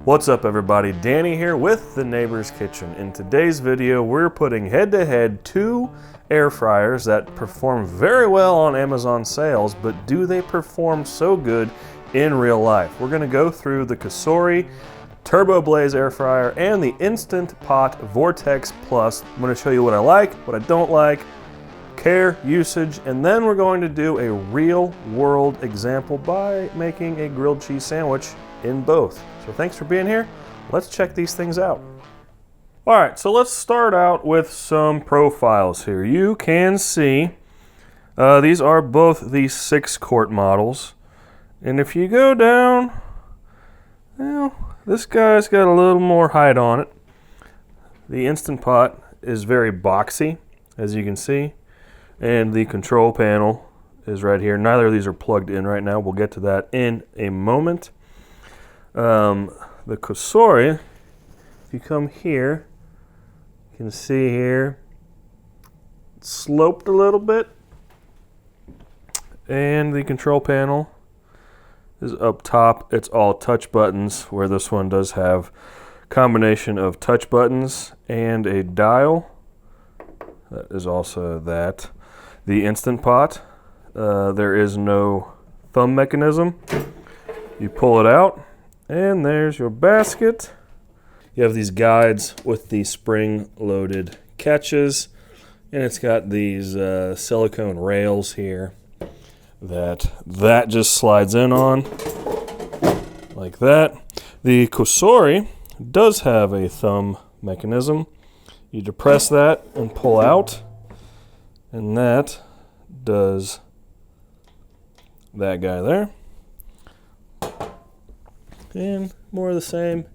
What's up everybody, Danny here with The Neighbor's Kitchen. In today's video, we're putting head-to-head two air fryers that perform very well on Amazon sales, but do they perform so good in real life? We're gonna go through the Cosori TurboBlaze air fryer and the Instant Pot Vortex Plus. I'm gonna show you what I like, what I don't like, care, usage, and then we're going to do a real world example by making a grilled cheese sandwich in both. So thanks for being here. Let's check these things out. All right, so let's start out with some profiles here. You can see these are both the 6-quart models. And if you go down, well, this guy's got a little more height on it. The Instant Pot is very boxy, as you can see. And the control panel is right here. Neither of these are plugged in right now. We'll get to that in a moment. The Cosori, if you come here, you can see here, it's sloped a little bit. And the control panel is up top. It's all touch buttons, where this one does have a combination of touch buttons and a dial. That is also that. The Instant Pot, there is no thumb mechanism. You pull it out, and there's your basket. You have these guides with the spring-loaded catches, and it's got these silicone rails here that just slides in on, like that. The Cosori does have a thumb mechanism. You depress that and pull out, and that does that guy there. And more of the same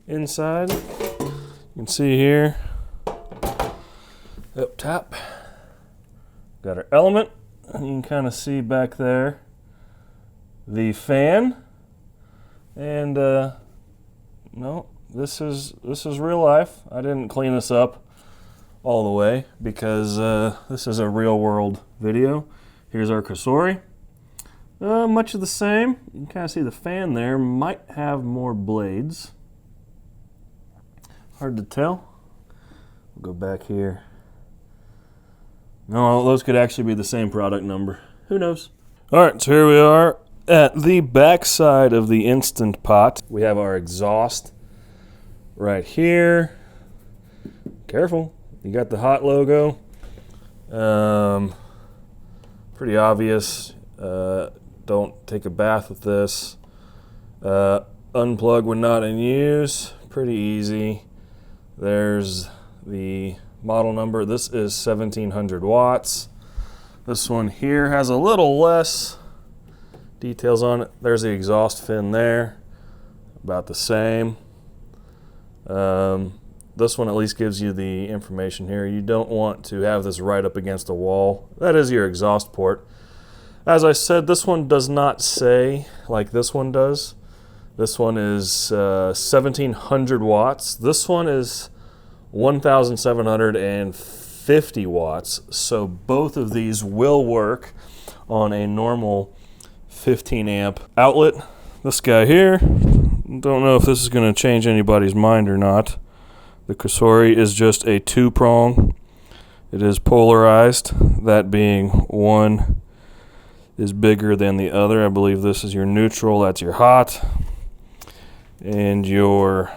inside. You can see here, up top, got our element. And you can kind of see back there the fan. And no, this is real life. I didn't clean this up all the way because this is a real world video. Here's our Cosori. Much of the same. You can kind of see the fan there. Might have more blades. Hard to tell. We'll go back here. No, those could actually be the same product number. Who knows? All right, so here we are at the back side of the Instant Pot. We have our exhaust right here. Careful. You got the hot logo. Pretty obvious. Don't take a bath with this. Unplug when not in use. Pretty easy. There's the model number. This is 1700 watts. This one here has a little less details on it. There's the exhaust fin there. About the same. This one at least gives you the information here. You don't want to have this right up against a wall. That is your exhaust port. As I said, this one does not say like this one does. This one is 1700 watts. This one is 1750 watts. So both of these will work on a normal 15 amp outlet. This guy here, don't know if this is going to change anybody's mind or not. The Cosori is just a 2-prong. It is polarized, that being one is bigger than the other. I believe this is your neutral, that's your hot. And your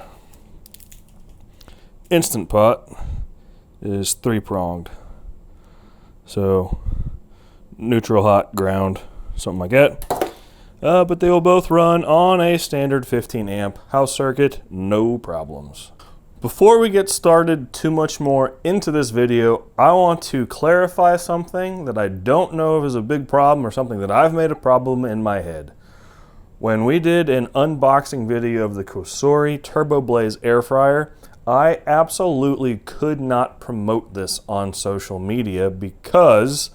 Instant Pot is 3-pronged. So neutral, hot, ground, something like that. But they will both run on a standard 15 amp house circuit, no problems. Before we get started too much more into this video, I want to clarify something that I don't know if is a big problem or something that I've made a problem in my head. When we did an unboxing video of the Cosori TurboBlaze air fryer, I absolutely could not promote this on social media because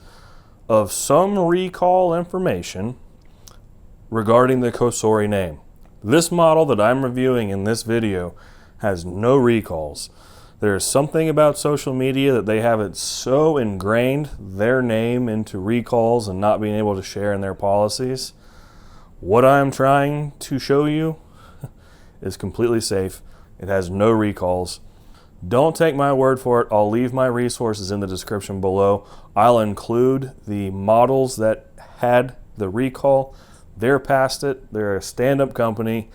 of some recall information regarding the Cosori name. This model that I'm reviewing in this video has no recalls. There's something about social media that they have it so ingrained, their name, into recalls and not being able to share in their policies. What I'm trying to show you is completely safe. It has no recalls. Don't take my word for it. I'll leave my resources in the description below. I'll include the models that had the recall. They're past it. They're a stand-up company,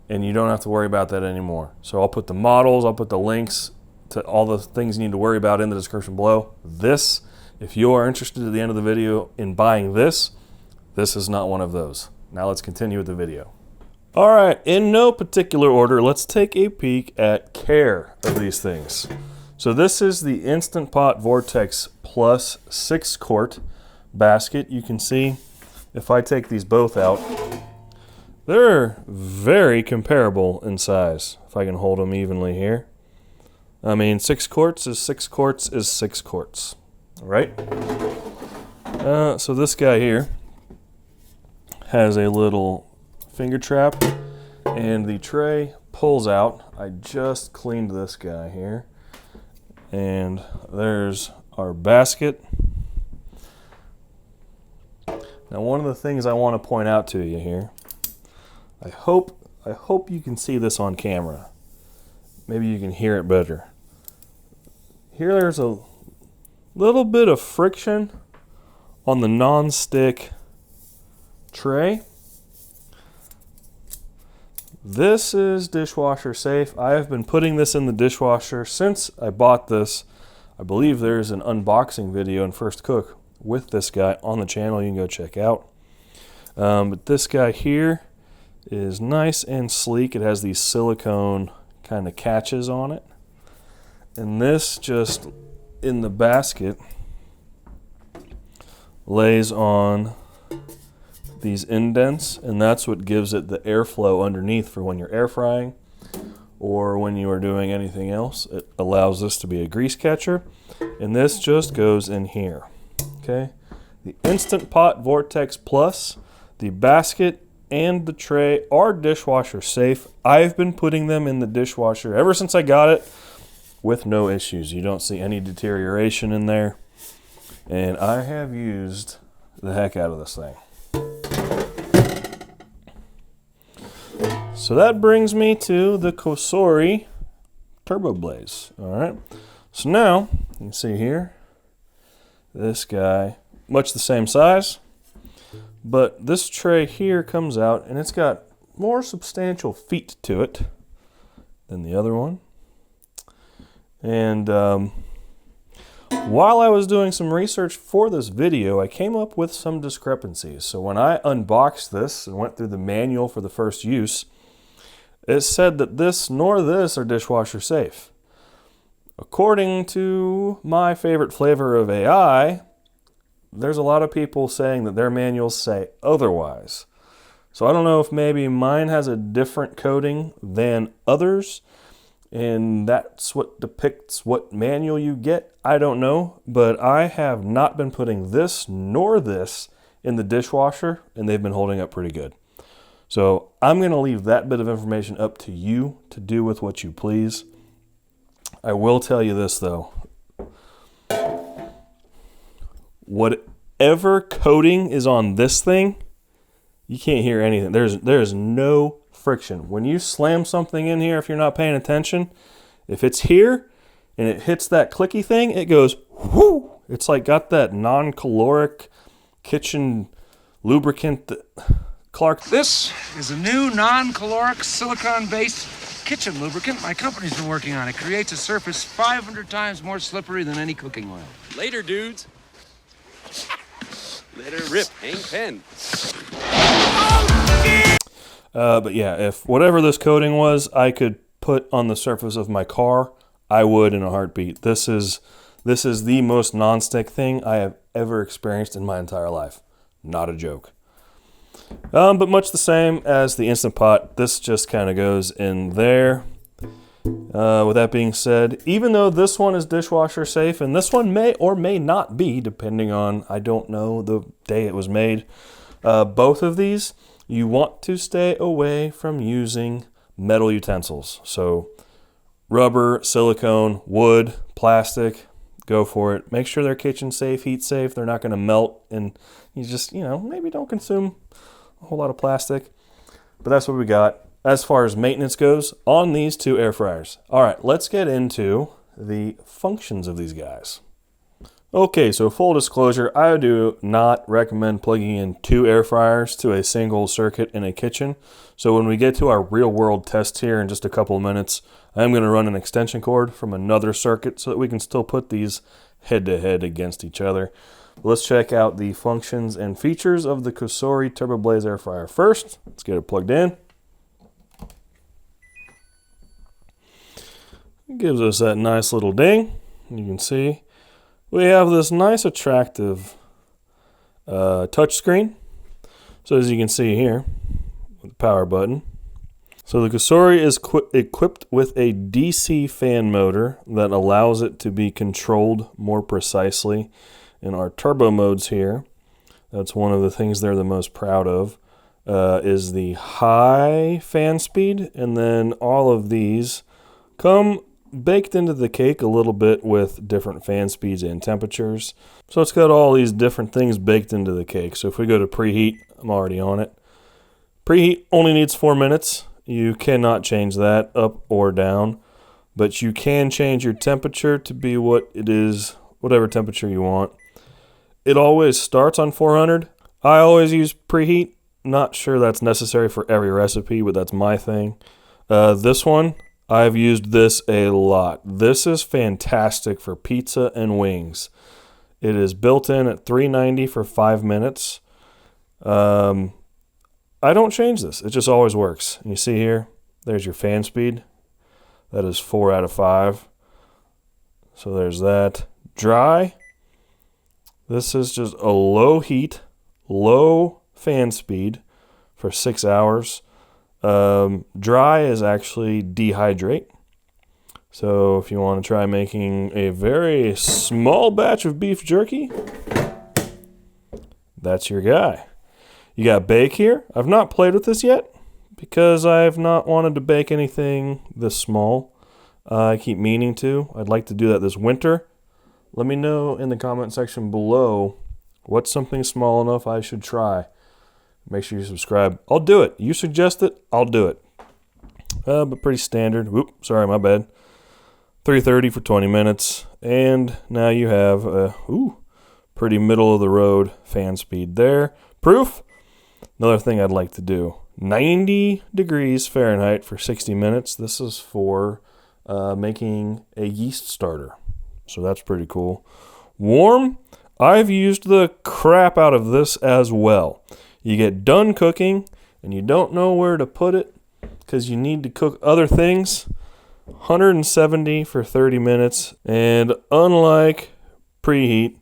and you don't have to worry about that anymore. So I'll put the models, I'll put the links to all the things you need to worry about in the description below. This, if you are interested at the end of the video in buying this is not one of those. Now let's continue with the video. All right, in no particular order, let's take a peek at care of these things. So this is the Instant Pot Vortex Plus 6-quart basket. You can see if I take these both out, they're very comparable in size. If I can hold them evenly here. I mean, 6 quarts is 6 quarts is 6 quarts, all right? So this guy here has a little finger trap, and the tray pulls out. I just cleaned this guy here, and there's our basket. Now, one of the things I want to point out to you here, I hope you can see this on camera. Maybe you can hear it better. Here there's a little bit of friction on the non-stick tray. This is dishwasher safe. I have been putting this in the dishwasher since I bought this. I believe there's an unboxing video in First Cook with this guy on the channel you can go check out. But this guy here is nice and sleek. It has these silicone kind of catches on it. And this just in the basket lays on these indents, and that's what gives it the airflow underneath for when you're air frying or when you are doing anything else. It allows this to be a grease catcher, and this just goes in here. Okay, the Instant Pot Vortex Plus, the basket and the tray are dishwasher safe. I've been putting them in the dishwasher ever since I got it with no issues. You don't see any deterioration in there, and I have used the heck out of this thing. So that brings me to the Cosori TurboBlaze. All right, so now you can see here, this guy, much the same size, but this tray here comes out and it's got more substantial feet to it than the other one. And while I was doing some research for this video, I came up with some discrepancies. So when I unboxed this and went through the manual for the first use, it said that this nor this are dishwasher safe. According to my favorite flavor of AI, there's a lot of people saying that their manuals say otherwise. So I don't know if maybe mine has a different coding than others, and that's what depicts what manual you get. I don't know, but I have not been putting this nor this in the dishwasher, and they've been holding up pretty good. So I'm going to leave that bit of information up to you to do with what you please. I will tell you this though. Whatever coating is on this thing, you can't hear anything. There's no friction. When you slam something in here, if you're not paying attention, if it's here and it hits that clicky thing, it goes whoo. It's like got that non-caloric kitchen lubricant that Clark. This is a new non-caloric silicone-based kitchen lubricant my company's been working on. It creates a surface 500 times more slippery than any cooking oil. Later, dudes. Let her rip, Hank Penn. But yeah, if whatever this coating was, I could put on the surface of my car, I would in a heartbeat. This is the most non-stick thing I have ever experienced in my entire life. Not a joke. But much the same as the Instant Pot, this just kind of goes in there. With that being said, even though this one is dishwasher safe, and this one may or may not be, depending on, I don't know the day it was made, both of these, you want to stay away from using metal utensils. So rubber, silicone, wood, plastic, go for it. Make sure they're kitchen safe, heat safe. They're not going to melt, and you just, maybe don't consume a whole lot of plastic. But that's what we got. as far as maintenance goes on these two air fryers. All right, let's get into the functions of these guys. Okay, so full disclosure, I do not recommend plugging in two air fryers to a single circuit in a kitchen. So when we get to our real world test here in just a couple of minutes, I'm going to run an extension cord from another circuit so that we can still put these head to head against each other. Let's check out the functions and features of the Cosori TurboBlaze air fryer first. Let's get it plugged in. It gives us that nice little ding. You can see we have this nice attractive touch screen. So as you can see here, with the power button. So the Cosori is equipped with a DC fan motor that allows it to be controlled more precisely in our turbo modes here. That's one of the things they're the most proud of, is the high fan speed. And then all of these come baked into the cake a little bit with different fan speeds and temperatures. So it's got all these different things baked into the cake. So if we go to preheat, I'm already on it. Preheat only needs 4 minutes. You cannot change that up or down, but you can change your temperature to be what it is, whatever temperature you want. It always starts on 400. I always use preheat. Not sure that's necessary for every recipe, but that's my thing. This one, I've used this a lot. This is fantastic for pizza and wings. It is built in at 390 for 5 minutes. I don't change this. It just always works. And you see here, there's your fan speed. That is 4 out of 5. So there's that. Dry. This is just a low heat, low fan speed for 6 hours. Dry is actually dehydrate. So if you want to try making a very small batch of beef jerky, that's your guy. You got bake here. I've not played with this yet because I've not wanted to bake anything this small. I keep meaning to. I'd like to do that this winter. Let me know in the comment section below what's something small enough I should try. Make sure you subscribe. I'll do it. You suggest it, I'll do it. But pretty standard. Whoop, sorry, my bad. 330 for 20 minutes. And now you have a pretty middle of the road fan speed there. Proof. Another thing I'd like to do. 90 degrees Fahrenheit for 60 minutes. This is for making a yeast starter. So that's pretty cool. Warm. I've used the crap out of this as well. You get done cooking and you don't know where to put it because you need to cook other things. 170 for 30 minutes. And unlike preheat,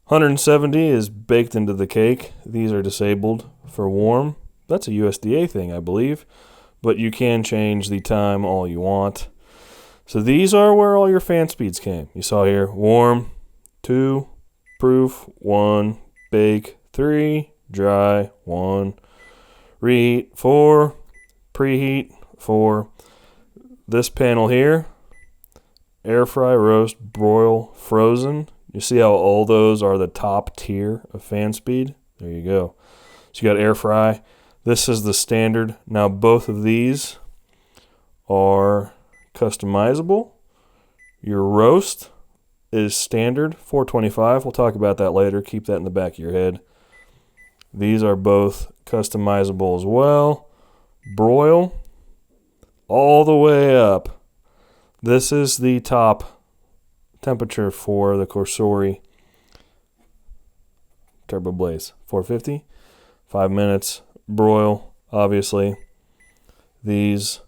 170 is baked into the cake. These are disabled for warm. That's a USDA thing, I believe. But you can change the time all you want. So these are where all your fan speeds came. You saw here, warm, 2, proof, 1, bake, 3, dry, 1, reheat, 4, preheat, 4. This panel here, air fry, roast, broil, frozen. You see how all those are the top tier of fan speed? There you go. So you got air fry. This is the standard. Now both of these are customizable. Your roast is standard, 425. We'll talk about that later. Keep that in the back of your head. These are both customizable as well. Broil, all the way up. This is the top temperature for the Cosori TurboBlaze. 450, 5 minutes. Broil, obviously. These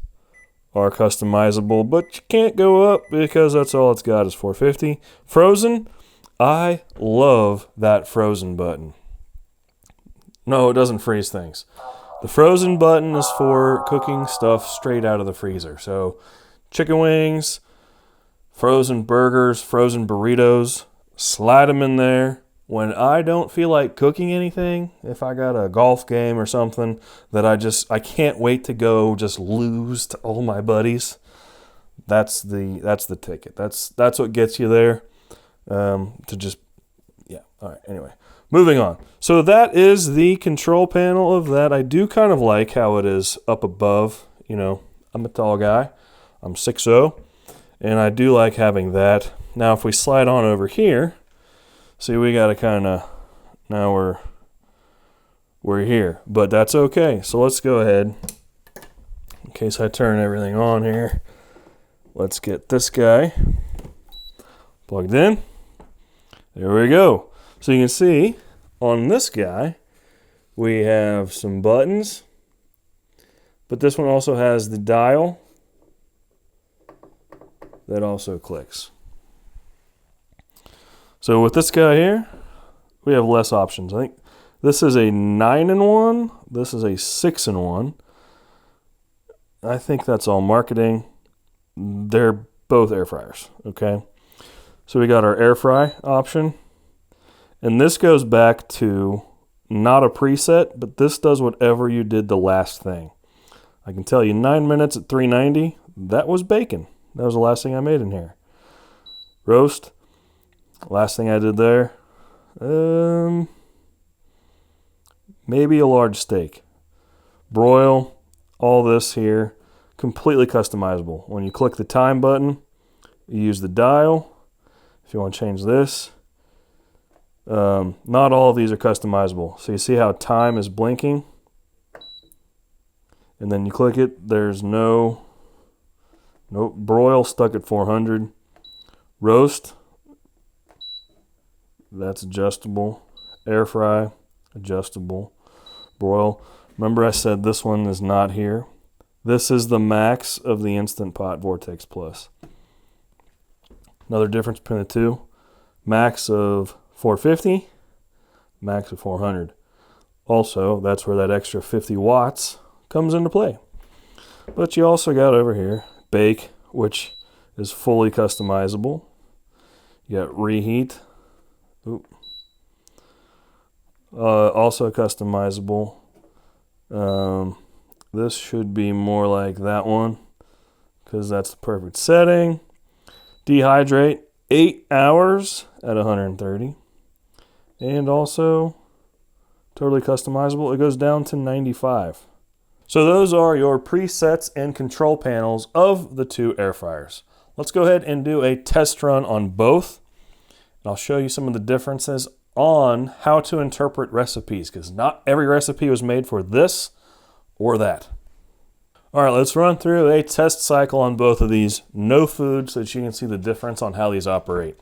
are customizable, but you can't go up because that's all it's got is 450. Frozen, I love that frozen button. No, it doesn't freeze things. The frozen button is for cooking stuff straight out of the freezer. So chicken wings, frozen burgers, frozen burritos, slide them in there. When I don't feel like cooking anything, if I got a golf game or something that I can't wait to go just lose to all my buddies, that's the ticket. That's what gets you there. All right, anyway. Moving on. So that is the control panel of that. I do kind of like how it is up above. You know, I'm a tall guy. I'm 6'0", and I do like having that. Now if we slide on over here, see, we got to kind of, now we're here, but that's okay. So let's go ahead, in case I turn everything on here, let's get this guy plugged in. There we go. So you can see on this guy, we have some buttons, but this one also has the dial that also clicks. So with this guy here, we have less options. I think this is a 9-in-1. This is a 6-in-1. I think that's all marketing. They're both air fryers, okay? So we got our air fry option. And this goes back to not a preset, but this does whatever you did the last thing. I can tell you 9 minutes at 390, that was bacon. That was the last thing I made in here. Roast. Last thing I did there, maybe a large steak. Broil, all this here, completely customizable. When you click the time button, you use the dial. If you want to change this, not all of these are customizable. So you see how time is blinking? And then you click it, there's no broil, stuck at 400. Roast, that's adjustable. Air fry, adjustable. Broil. Remember I said this one is not here. This is the max of the Instant Pot Vortex Plus. Another difference between the two. Max of 450, max of 400. Also, that's where that extra 50 watts comes into play. But you also got over here, bake, which is fully customizable. You got reheat. Also customizable. This should be more like that one because that's the perfect setting. Dehydrate, 8 hours at 130. And also totally customizable. It goes down to 95. So those are your presets and control panels of the two air fryers. Let's go ahead and do a test run on both. And I'll show you some of the differences on how to interpret recipes, because not every recipe was made for this or that. All right, let's run through a test cycle on both of these. No food, so that you can see the difference on how these operate.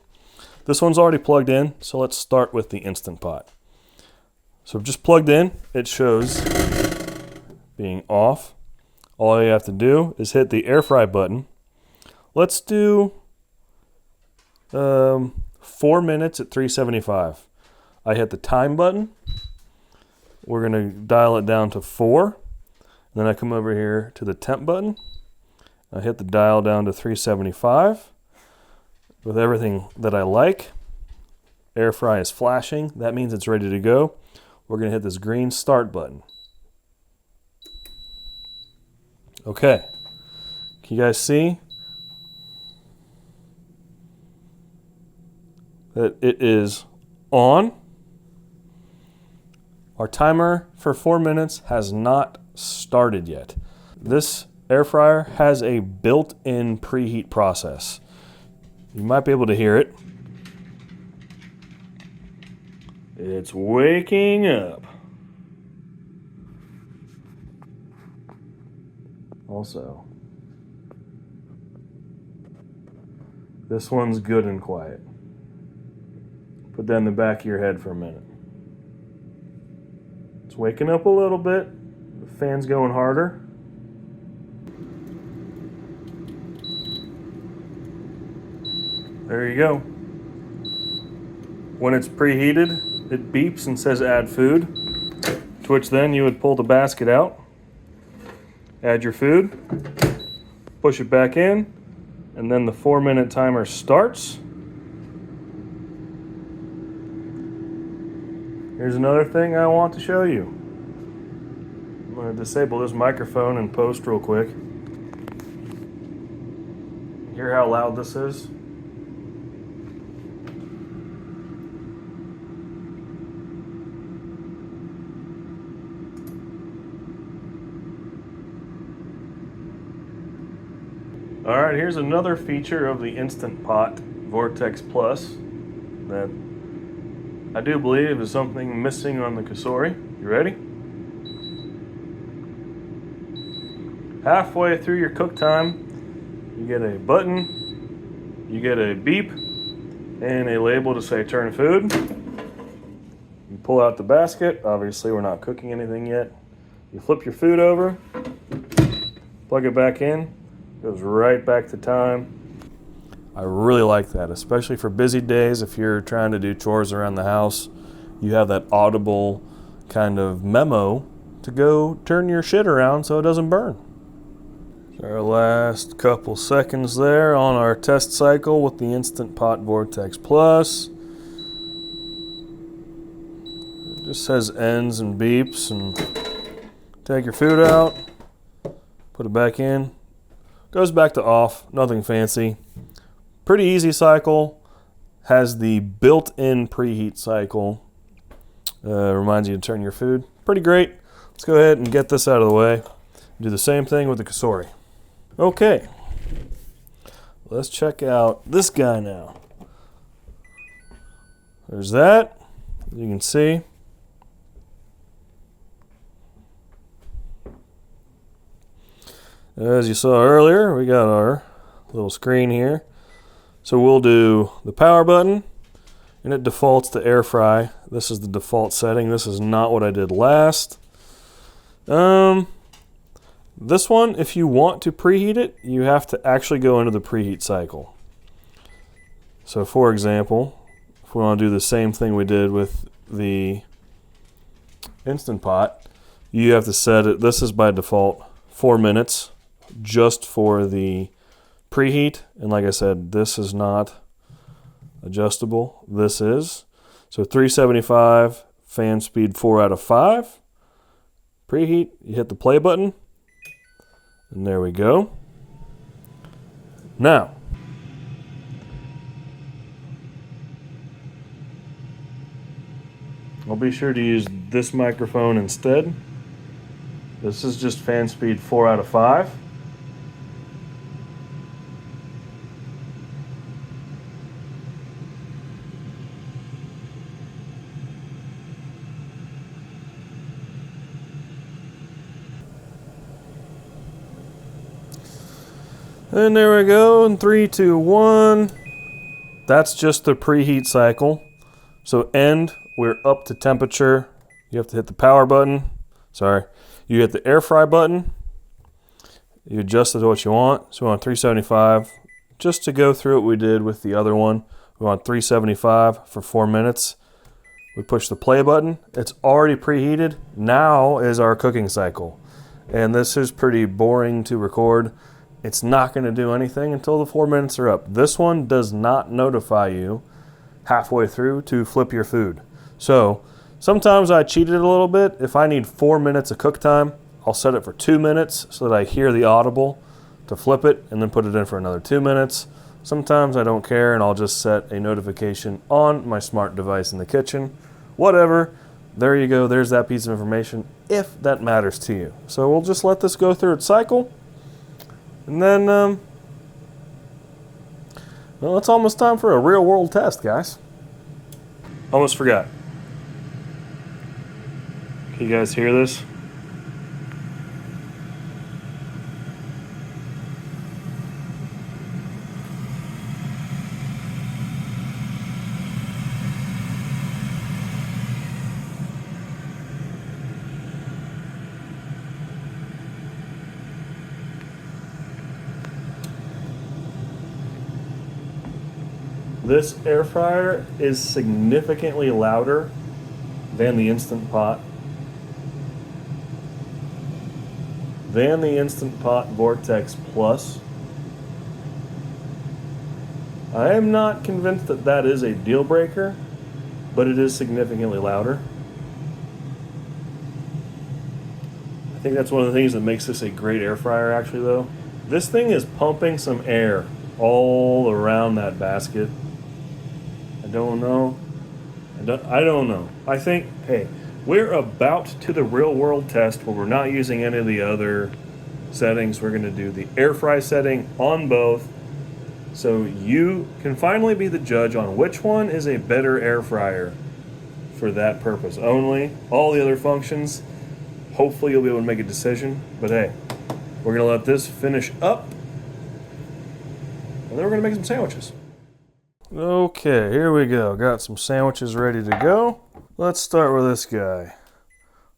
This one's already plugged in, so let's start with the Instant Pot. So just plugged in, it shows being off. All you have to do is hit the air fry button. Let's do 4 minutes at 375. I hit the time button. We're going to dial it down to 4. Then I come over here to the temp button. I hit the dial down to 375 with everything that I like. Air fry is flashing. That means it's ready to go. We're going to hit this green start button. Okay. Can you guys see that it is on? Our timer for 4 minutes has not started yet. This air fryer has a built-in preheat process. You might be able to hear it. It's waking up. Also, this one's good and quiet. Put that in the back of your head for a minute. It's waking up a little bit. The fan's going harder. There you go. When it's preheated, it beeps and says add food, to which then you would pull the basket out, add your food, push it back in, and then the 4-minute timer starts. Here's another thing I want to show you. I'm going to disable this microphone and post real quick. Hear how loud this is? All right, here's another feature of the Instant Pot Vortex Plus that I do believe is something missing on the Cosori. You ready? Halfway through your cook time, you get a button, you get a beep, and a label to say turn food. You pull out the basket. Obviously, we're not cooking anything yet. You flip your food over, plug it back in, goes right back to time. I really like that, especially for busy days. If you're trying to do chores around the house, you have that audible kind of memo to go turn your shit around so it doesn't burn. Our last couple seconds there on our test cycle with the Instant Pot Vortex Plus. It just says ends and beeps, and take your food out, put it back in, goes back to off, nothing fancy. Pretty easy cycle, has the built-in preheat cycle. Reminds you to turn your food. Pretty great. Let's go ahead and get this out of the way. Do the same thing with the Cosori. Okay, let's check out this guy now. There's that, as you can see. As you saw earlier, we got our little screen here. So we'll do the power button, and it defaults to air fry. This is the default setting. This is not what I did last. This one, if you want to preheat it, you have to actually go into the preheat cycle. So for example, if we want to do the same thing we did with the Instant Pot, you have to set it, this is by default 4 minutes just for the preheat. And like I said, this is not adjustable. This is. So 375, fan speed 4 out of 5. Preheat, you hit the play button. And there we go. Now, I'll be sure to use this microphone instead. This is just fan speed 4 out of 5. And there we go, in 3, 2, 1. That's just the preheat cycle. So end, we're up to temperature. You have to hit the power button. Sorry. You hit the air fry button. You adjust it to what you want. So we want 375. Just to go through what we did with the other one, we want 375 for 4 minutes. We push the play button. It's already preheated. Now is our cooking cycle. And this is pretty boring to record. It's not going to do anything until the 4 minutes are up. This one does not notify you halfway through to flip your food. So sometimes I cheated a little bit. If I need 4 minutes of cook time, I'll set it for 2 minutes so that I hear the audible to flip it and then put it in for another 2 minutes. Sometimes I don't care and I'll just set a notification on my smart device in the kitchen. Whatever. There you go. There's that piece of information if that matters to you. So we'll just let this go through its cycle. And then, well, it's almost time for a real world test, guys. Almost forgot. Can you guys hear this? This air fryer is significantly louder than the Instant Pot, than the Instant Pot Vortex Plus. I am not convinced that that is a deal breaker, but it is significantly louder. I think that's one of the things that makes this a great air fryer actually though. This thing is pumping some air all around that basket. I don't know. I think, hey, we're about to the real world test where we're not using any of the other settings. We're going to do the air fry setting on both, so you can finally be the judge on which one is a better air fryer for that purpose only. All the other functions, hopefully you'll be able to make a decision. But hey, we're going to let this finish up, and then we're going to make some sandwiches. Okay, here we go. Got some sandwiches ready to go. Let's start with this guy.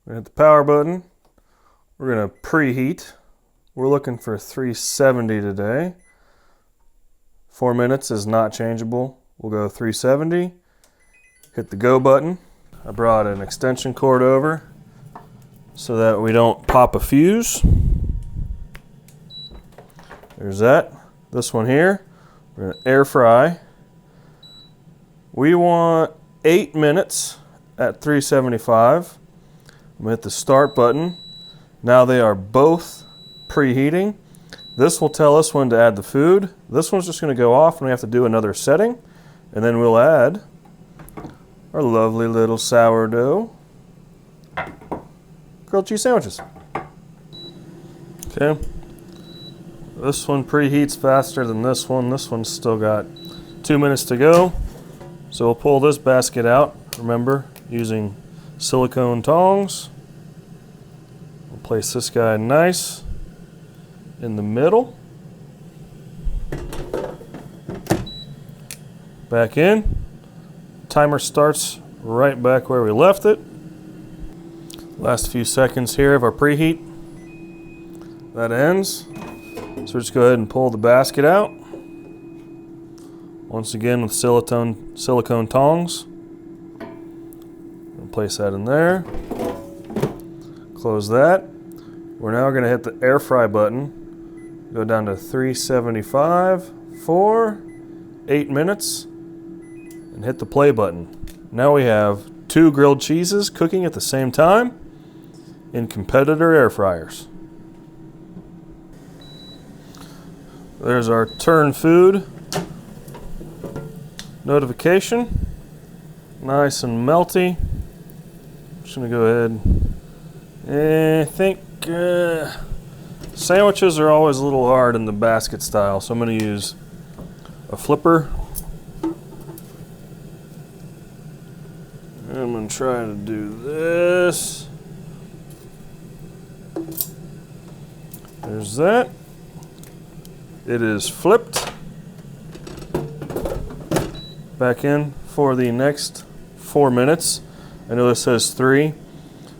We're going to hit the power button. We're going to preheat. We're looking for 370 today. 4 minutes is not changeable. We'll go 370. Hit the go button. I brought an extension cord over so that we don't pop a fuse. There's that. This one here, we're going to air fry. We want 8 minutes at 375. I'm going to hit the start button. Now they are both preheating. This will tell us when to add the food. This one's just going to go off and we have to do another setting. And then we'll add our lovely little sourdough grilled cheese sandwiches. Okay. This one preheats faster than this one. This one's still got 2 minutes to go. So we'll pull this basket out. Remember, using silicone tongs. We'll place this guy nice in the middle. Back in. Timer starts right back where we left it. Last few seconds here of our preheat. That ends. So we'll just go ahead and pull the basket out. Once again with silicone tongs. We'll place that in there. Close that. We're now going to hit the air fry button. Go down to 375 for 8 minutes. And hit the play button. Now we have 2 grilled cheeses cooking at the same time in competitor air fryers. There's our turn food notification. Nice and melty. Just gonna go ahead. I think sandwiches are always a little hard in the basket style, so I'm gonna use a flipper. I'm going to try to do this. There's that. It is flipped. Back in for the next 4 minutes. I know this says 3,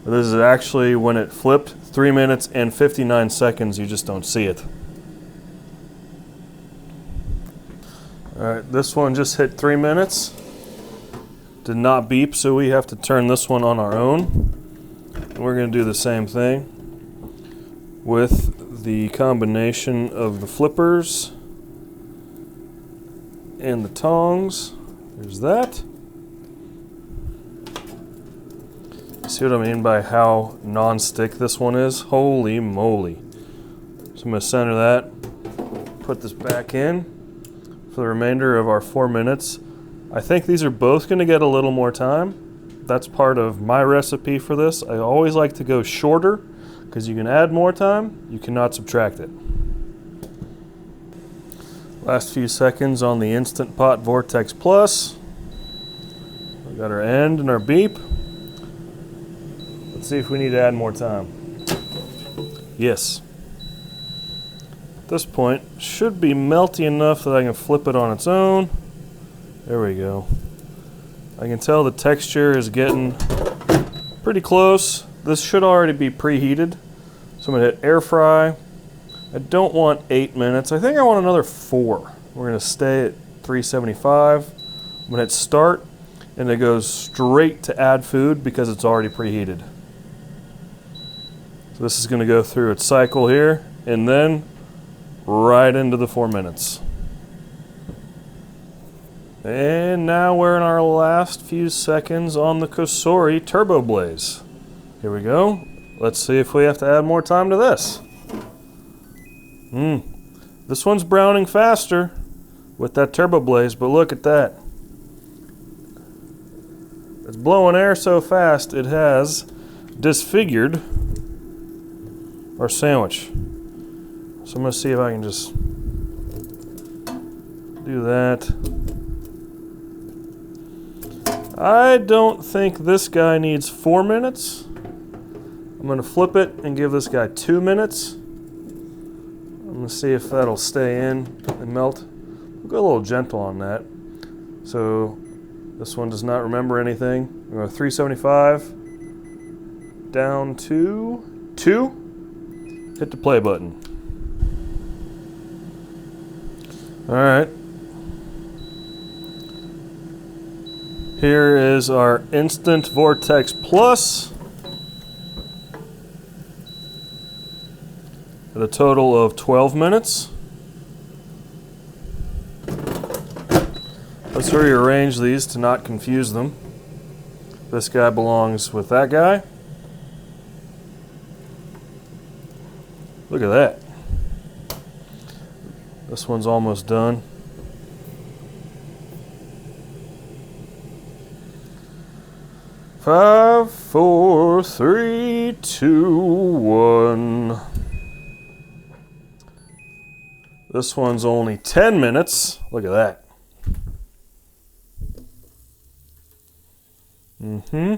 but this is actually when it flipped, 3 minutes and 59 seconds. You just don't see it. Alright, this one just hit 3 minutes. Did not beep, so we have to turn this one on our own. And we're going to do the same thing with the combination of the flippers and the tongs. There's that. See what I mean by how non-stick this one is? Holy moly. So I'm going to center that, put this back in for the remainder of our 4 minutes. I think these are both going to get a little more time. That's part of my recipe for this. I always like to go shorter because you can add more time, you cannot subtract it. Last few seconds on the Instant Pot Vortex Plus. We got our end and our beep. Let's see if we need to add more time. Yes. At this point, should be melty enough that I can flip it on its own. There we go. I can tell the texture is getting pretty close. This should already be preheated. So I'm going to hit air fry. I don't want 8 minutes. I think I want another 4. We're going to stay at 375. I'm going to hit start, and it goes straight to add food because it's already preheated. So this is going to go through its cycle here, and then right into the 4 minutes. And now we're in our last few seconds on the Cosori TurboBlaze. Here we go. Let's see if we have to add more time to this. This one's browning faster with that TurboBlaze, but look at that. It's blowing air so fast it has disfigured our sandwich. So I'm gonna see if I can just do that. I don't think this guy needs 4 minutes. I'm gonna flip it and give this guy 2 minutes. I'm gonna see if that'll stay in and melt. We'll go a little gentle on that. So this one does not remember anything. We're going to 375 down to 2. Hit the play button. All right. Here is our Instant Vortex Plus at a total of 12 minutes. Let's rearrange these to not confuse them. This guy belongs with that guy. Look at that. This one's almost done. Five, four, three, two, one. This one's only 10 minutes. Look at that. Mm-hmm.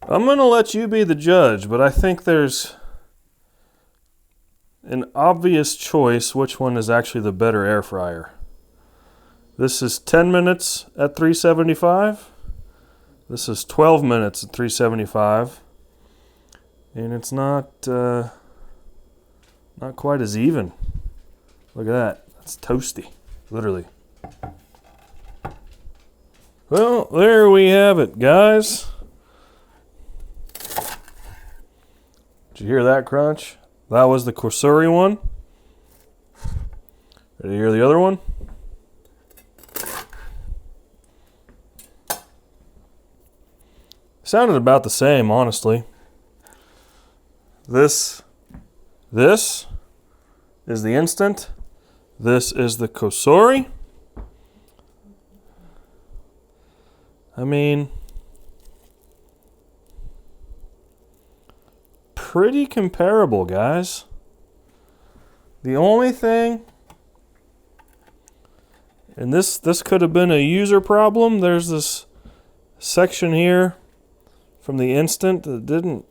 I'm going to let you be the judge, but I think there's an obvious choice which one is actually the better air fryer. This is 10 minutes at 375. This is 12 minutes at 375. And it's not quite as even. Look at that. It's toasty, literally. Well, there we have it, guys. Did you hear that crunch? That was the Cosori one. Ready to hear the other one? Sounded about the same, honestly. This is the Instant. This is the Cosori. I mean, pretty comparable, guys. The only thing, and this could have been a user problem. There's this section here from the Instant that didn't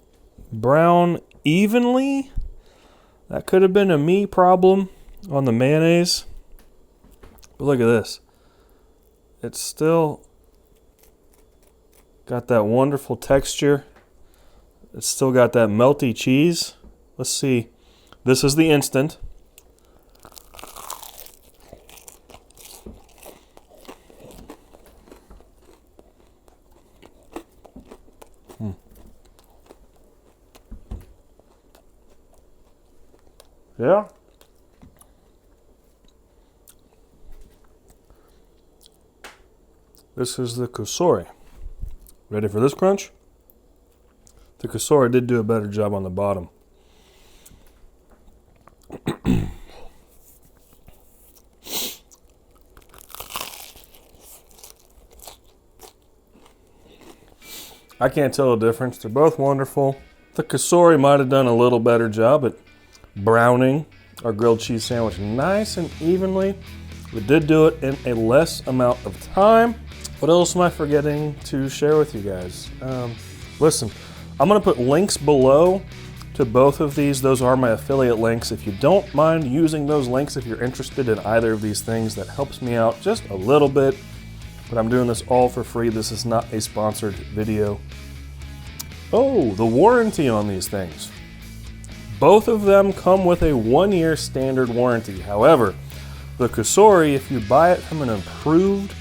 brown evenly. That could have been a me problem on the mayonnaise. But look at this. It's still got that wonderful texture. It's still got that melty cheese. Let's see. This is the Instant. Yeah. This is the Cosori. Ready for this crunch? The Cosori did do a better job on the bottom. I can't tell the difference. They're both wonderful. The Cosori might have done a little better job at browning our grilled cheese sandwich nice and evenly. We did do it in a less amount of time. What else am I forgetting to share with you guys? Listen, I'm going to put links below to both of these. Those are my affiliate links. If you don't mind using those links, if you're interested in either of these things, that helps me out just a little bit. But I'm doing this all for free. This is not a sponsored video. Oh, the warranty on these things. Both of them come with a 1-year standard warranty. However, the Cosori, if you buy it from an approved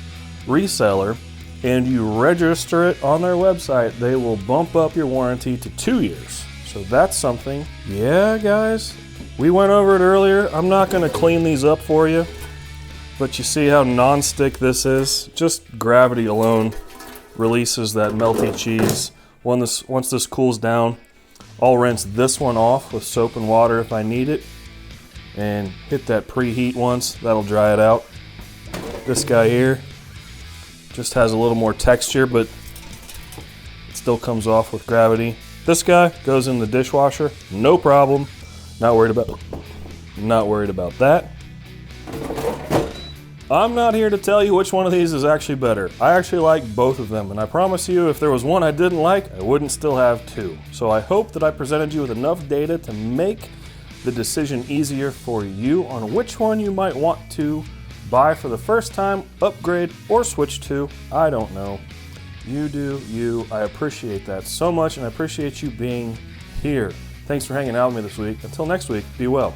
reseller and you register it on their website, they will bump up your warranty to 2 years. So that's something. Yeah, guys, we went over it earlier. I'm not going to clean these up for you, but you see how non-stick this is? Just gravity alone releases that melty cheese. Once this cools down, I'll rinse this one off with soap and water if I need it, and hit that preheat once. That'll dry it out. This guy here, Just has a little more texture, but it still comes off with gravity. This guy goes in the dishwasher, no problem. Not worried about that. I'm not here to tell you which one of these is actually better. I actually like both of them, and I promise you if there was one I didn't like, I wouldn't still have two. So I hope that I presented you with enough data to make the decision easier for you on which one you might want to buy for the first time, upgrade, or switch to. I don't know. You do you. I appreciate that so much, and I appreciate you being here. Thanks for hanging out with me this week. Until next week, be well.